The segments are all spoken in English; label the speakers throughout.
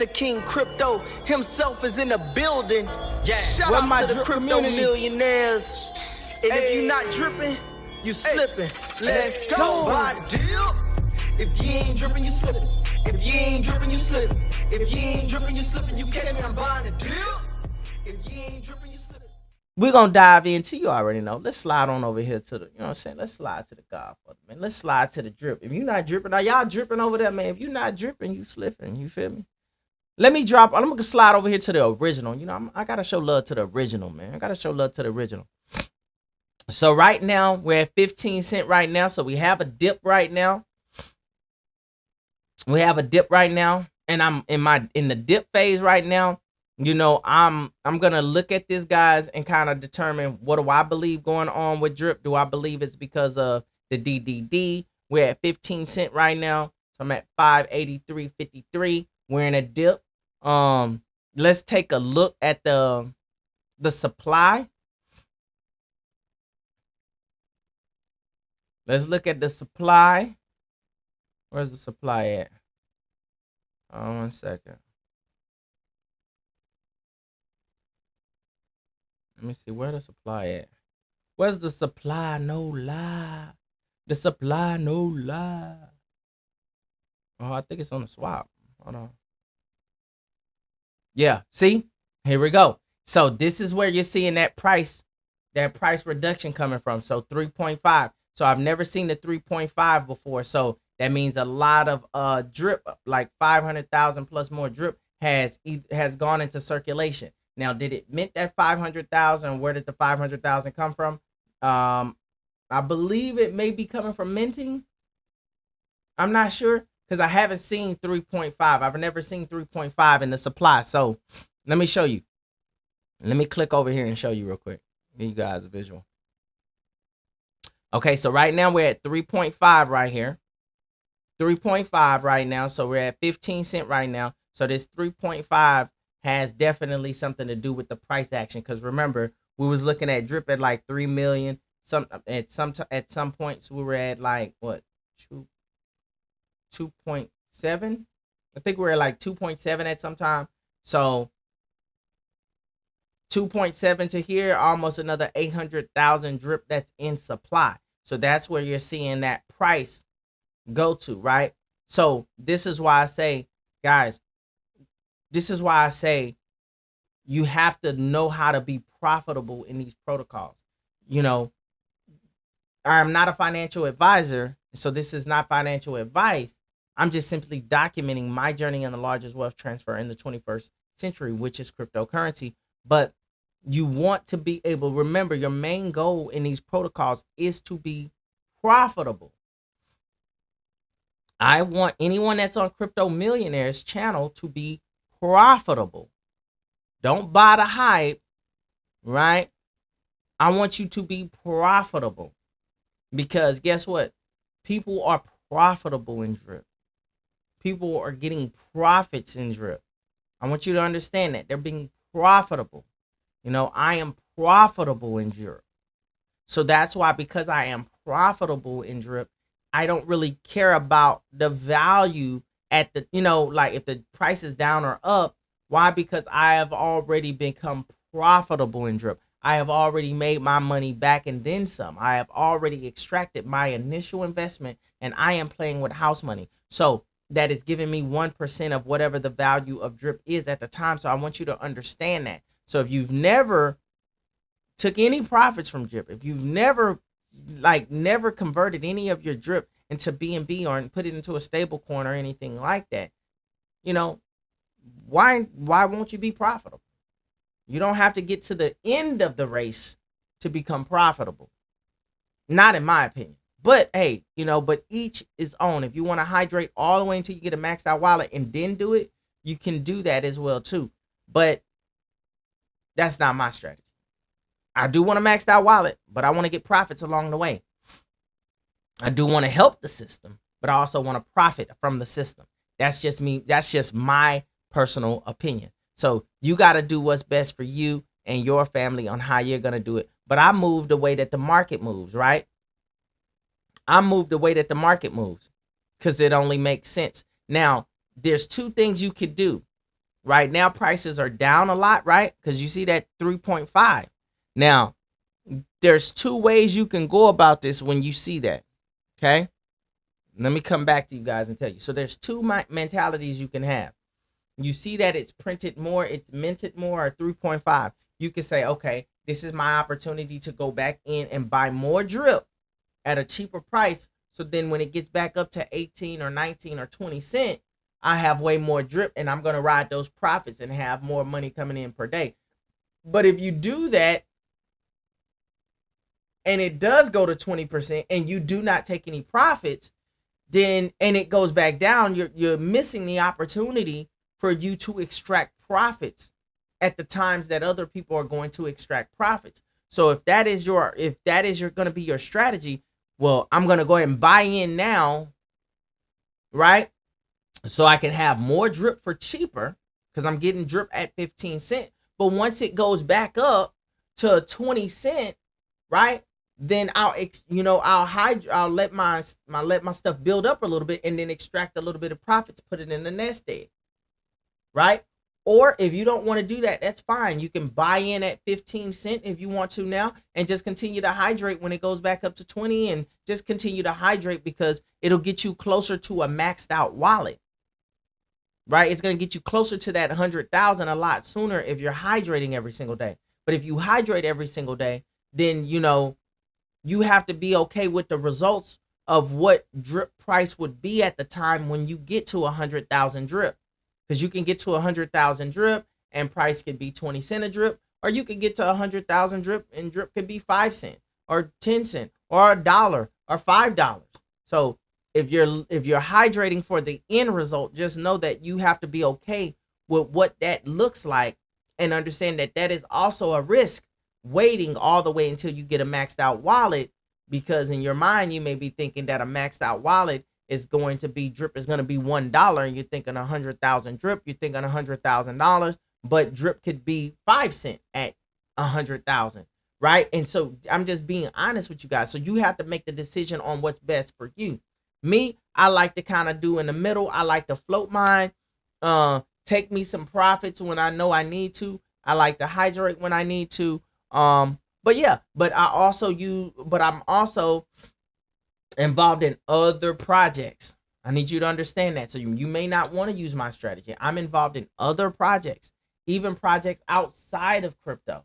Speaker 1: The King Crypto himself is in the building. Yeah, shout out to the crypto millionaires. And if you not dripping, you slipping. Let's go. Buy the deal. If you ain't dripping, you slipping. If you ain't dripping, you slipping. If you ain't dripping, you slipping. You catch me, I'm buying the deal. If you ain't dripping, you slipping.
Speaker 2: We're gonna dive into, you already know. Let's slide on over here to the, you know what I'm saying? Let's slide to the Godfather, man. Let's slide to the drip. If you're not dripping, are y'all dripping over there, man? If you're not dripping, you slipping. You feel me? Let me drop. I'm gonna slide over here to the original. You know, I gotta show love to the original, man. I gotta show love to the original. So right now we're at 15 cents right now. So we have a dip right now. We have a dip right now, and I'm in the dip phase right now. You know, I'm gonna look at this, guys, and kind of determine, what do I believe going on with drip? Do I believe it's because of the DDD? We're at 15 cents right now. So I'm at 583.53. We're in a dip. Let's take a look at the supply. Let's look at the supply. Where's the supply at? 1 second. Let me see where the supply at. Where's the supply? No lie. The supply, no lie. Oh, I think it's on the swap. Hold on. Yeah, see? Here we go. So this is where you're seeing that price reduction coming from. So 3.5. So I've never seen the 3.5 before. So that means a lot of drip, like 500,000 plus more drip has gone into circulation. Now, did it mint that 500,000? Where did the 500,000 come from? I believe it may be coming from minting. I'm not sure, because I haven't seen 3.5. I've never seen 3.5 in the supply. So let me show you. Let me click over here and show you real quick. Give you guys a visual. Okay, so right now we're at 3.5 right here. 3.5 right now. So we're at 15 cents right now. So this 3.5 has definitely something to do with the price action. Because remember, we was looking at drip at like 3 million. At some points we were at like what, 2.7. I think we were at like 2.7 at some time. So 2.7 to here, almost another 800,000 drip that's in supply. So that's where you're seeing that price go to, right? So this is why I say, guys, this is why I say you have to know how to be profitable in these protocols. You know, I'm not a financial advisor, so this is not financial advice. I'm just simply documenting my journey in the largest wealth transfer in the 21st century, which is cryptocurrency. But you want to be able, remember, your main goal in these protocols is to be profitable. I want anyone that's on Crypto Millionaires channel to be profitable. Don't buy the hype, right? I want you to be profitable, because guess what? People are profitable in drip. People are getting profits in drip. I want you to understand that they're being profitable. You know, I am profitable in drip. So that's why, because I am profitable in drip, I don't really care about the value at the, you know, like if the price is down or up. Why? Because I have already become profitable in drip. I have already made my money back and then some. I have already extracted my initial investment, and I am playing with house money. So that is giving me 1% of whatever the value of drip is at the time. So I want you to understand that. So if you've never took any profits from drip, if you've never converted any of your drip into BNB or put it into a stable coin or anything like that, you know, why won't you be profitable? You don't have to get to the end of the race to become profitable. Not in my opinion. But hey, you know, but each is own. If you want to hydrate all the way until you get a maxed out wallet and then do it, you can do that as well too. But that's not my strategy. I do want a maxed out wallet, but I want to get profits along the way. I do want to help the system, but I also want to profit from the system. That's just me. That's just my personal opinion. So you got to do what's best for you and your family on how you're going to do it. But I move the way that the market moves, right? I move the way that the market moves because it only makes sense. Now, there's two things you could do. Right now, prices are down a lot, right? Because you see that 3.5. Now, there's two ways you can go about this when you see that. Okay. Let me come back to you guys and tell you. So there's two mentalities you can have. You see that it's printed more, it's minted more, or 3.5. You can say, okay, this is my opportunity to go back in and buy more drip at a cheaper price. So then when it gets back up to 18 or 19 or 20 cent, I have way more drip and I'm going to ride those profits and have more money coming in per day. But if you do that and it does go to 20% and you do not take any profits, then and it goes back down, you're missing the opportunity for you to extract profits at the times that other people are going to extract profits. So if that is your going to be your strategy, well, I'm going to go ahead and buy in now, right? So I can have more drip for cheaper because I'm getting drip at 15 cent. But once it goes back up to 20 cent, right? Then I'll let my stuff build up a little bit and then extract a little bit of profits, put it in the nest egg, right? Or if you don't want to do that, that's fine. You can buy in at 15 cent if you want to now and just continue to hydrate when it goes back up to 20 and just continue to hydrate because it'll get you closer to a maxed out wallet, right? It's going to get you closer to that 100,000 a lot sooner if you're hydrating every single day. But if you hydrate every single day, then, you have to be okay with the results of what drip price would be at the time when you get to 100,000 drip. Because you can get to 100,000 drip and price could be 20 cent a drip, or you could get to 100,000 drip and drip could be 5 cent or 10 cent or $1 or $5. So if you're hydrating for the end result, just know that you have to be okay with what that looks like and understand that that is also a risk, waiting all the way until you get a maxed out wallet, because in your mind you may be thinking that a maxed out wallet is going to be drip is going to be $1 and you're thinking 100,000 drip, you're thinking $100,000, but drip could be 5 cent at 100,000, right? And so I'm just being honest with you guys. So you have to make the decision on what's best for you. Me, I like to kind of do in the middle. I like to float mine, take me some profits when I know I need to. I like to hydrate when I need to. But I'm also involved in other projects. I need you to understand that. So you may not want to use my strategy. I'm involved in other projects, even projects outside of crypto.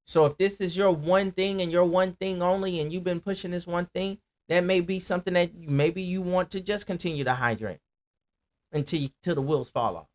Speaker 2: So if this is your one thing and your one thing only, and you've been pushing this one thing, that may be something that maybe you want to just continue to hydrate until the wheels fall off.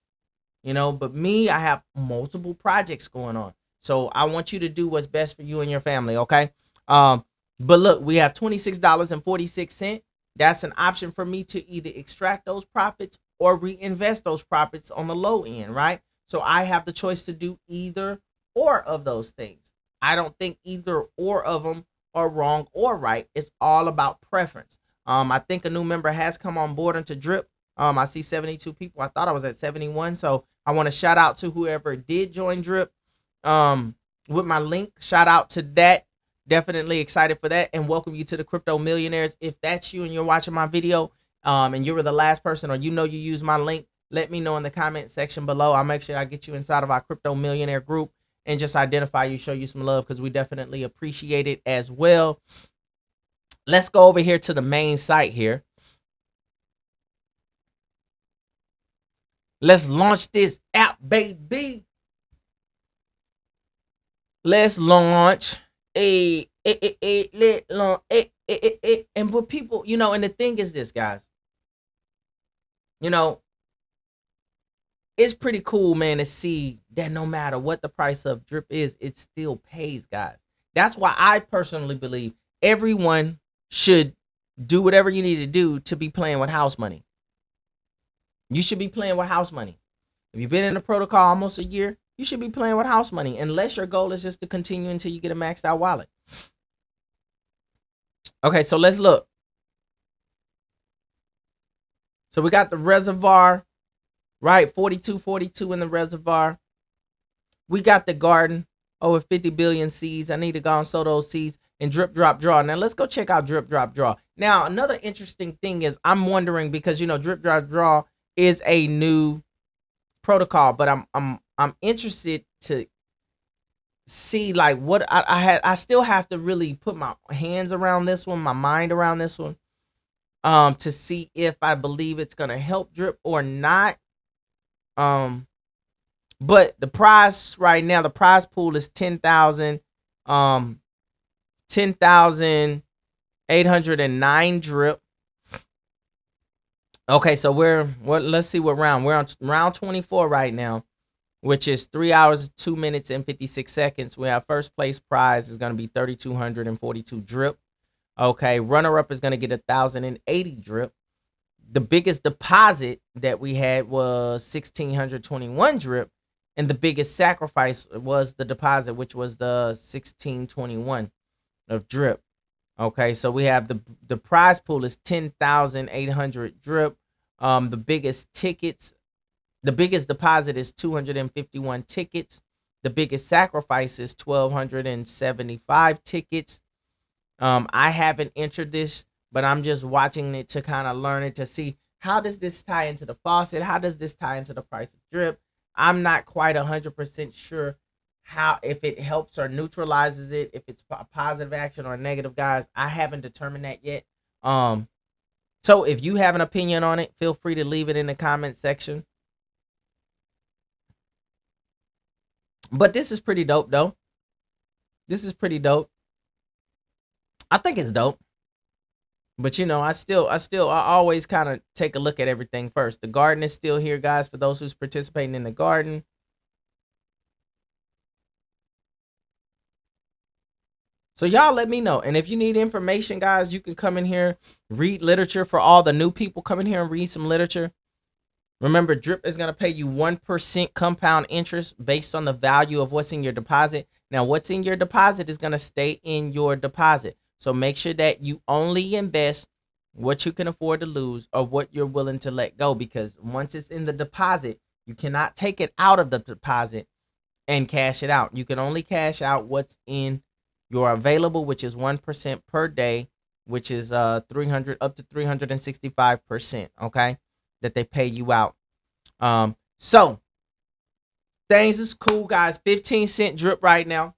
Speaker 2: But me, I have multiple projects going on. So I want you to do what's best for you and your family, okay? But look, we have $26.46. That's an option for me to either extract those profits or reinvest those profits on the low end, right? So I have the choice to do either or of those things. I don't think either or of them are wrong or right. It's all about preference. I think a new member has come on board into Drip. I see 72 people. I thought I was at 71. So I want to shout out to whoever did join Drip with my link. Shout out to that. Definitely excited for that, and welcome you to the Crypto Millionaires. If that's you and you're watching my video and you were the last person, or you use my link, let me know in the comment section below. I'll make sure I get you inside of our Crypto Millionaire group and just identify you, show you some love, because we definitely appreciate it as well. Let's go over here to the main site here. Let's launch this app, baby. Let's launch and but people, and the thing is this, guys, it's pretty cool, man, to see that no matter what the price of drip is, it still pays, guys. That's why I personally believe everyone should do whatever you need to do to be playing with house money. You should be playing with house money. If you've been in the protocol almost a year, you should be playing with house money, unless your goal is just to continue until you get a maxed out wallet. Okay, so let's look. So we got the reservoir, right? 4242 in the reservoir. We got the garden, over 50 billion seeds. I need to go and sow those seeds and drip, drop, draw. Now let's go check out drip, drop, draw. Now, another interesting thing is I'm wondering, because, drip, drop, draw is a new protocol, but I'm interested to see like what I still have to really put my hands around this one, my mind around this one, to see if I believe it's gonna help drip or not. But the prize right now, the prize pool is 10,809 drip. Okay, so let's see what round. We're on round 24 right now, which is 3 hours, 2 minutes, and 56 seconds. We have first place prize is going to be 3,242 drip. Okay, runner up is going to get 1,080 drip. The biggest deposit that we had was 1,621 drip, and the biggest sacrifice was the deposit, which was the 1,621 of drip. Okay, so we have the prize pool is 10,800 drip. The biggest deposit is 251 tickets. The biggest sacrifice is 1,275 tickets. I haven't entered this, but I'm just watching it to kind of learn it, to see how does this tie into the faucet? How does this tie into the price of drip? I'm not quite 100% sure how, if it helps or neutralizes it, if it's a positive action or negative, guys. I haven't determined that yet. So if you have an opinion on it, feel free to leave it in the comment section. But this is pretty dope, though. This is pretty dope. I think it's dope. But you know, I always kind of take a look at everything first. The garden is still here, guys, for those who's participating in the garden. So y'all let me know. And if you need information, guys, you can come in here, read literature. For all the new people, come in here and read some literature. Remember, drip is going to pay you 1% compound interest based on the value of what's in your deposit. Now, what's in your deposit is going to stay in your deposit. So make sure that you only invest what you can afford to lose or what you're willing to let go, because once it's in the deposit, you cannot take it out of the deposit and cash it out. You can only cash out what's in your available, which is 1% per day, which is 300 up to 365%, okay, that they pay you out. So things is cool, guys. 15-cent drip right now.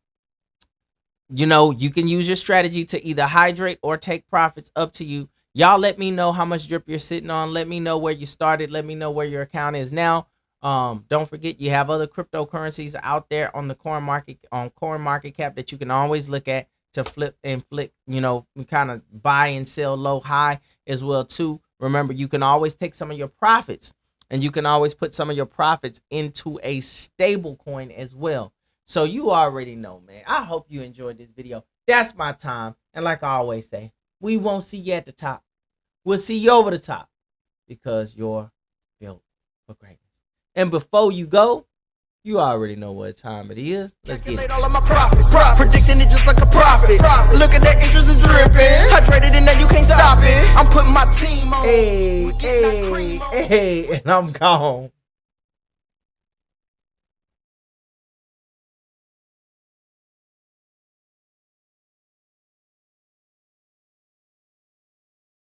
Speaker 2: You know, you can use your strategy to either hydrate or take profits, up to you. Y'all let me know how much drip you're sitting on. Let me know where you started. Let me know where your account is now. Don't forget, you have other cryptocurrencies out there on the CoinMarketCap that you can always look at to flip and flick, you know, kind of buy and sell low high as well too. Remember, you can always take some of your profits, and you can always put some of your profits into a stable coin as well. So you already know, man. I hope you enjoyed this video. That's my time. And like I always say, we won't see you at the top. We'll see you over the top, because you're built for greatness. And before you go, you already know what time it is. Let's get it.
Speaker 1: All of my profits, predicting it just like a prophet. Look at that interest is dripping. Hydrated and now you can't stop it. I'm putting my team on.
Speaker 2: Hey, and I'm gone.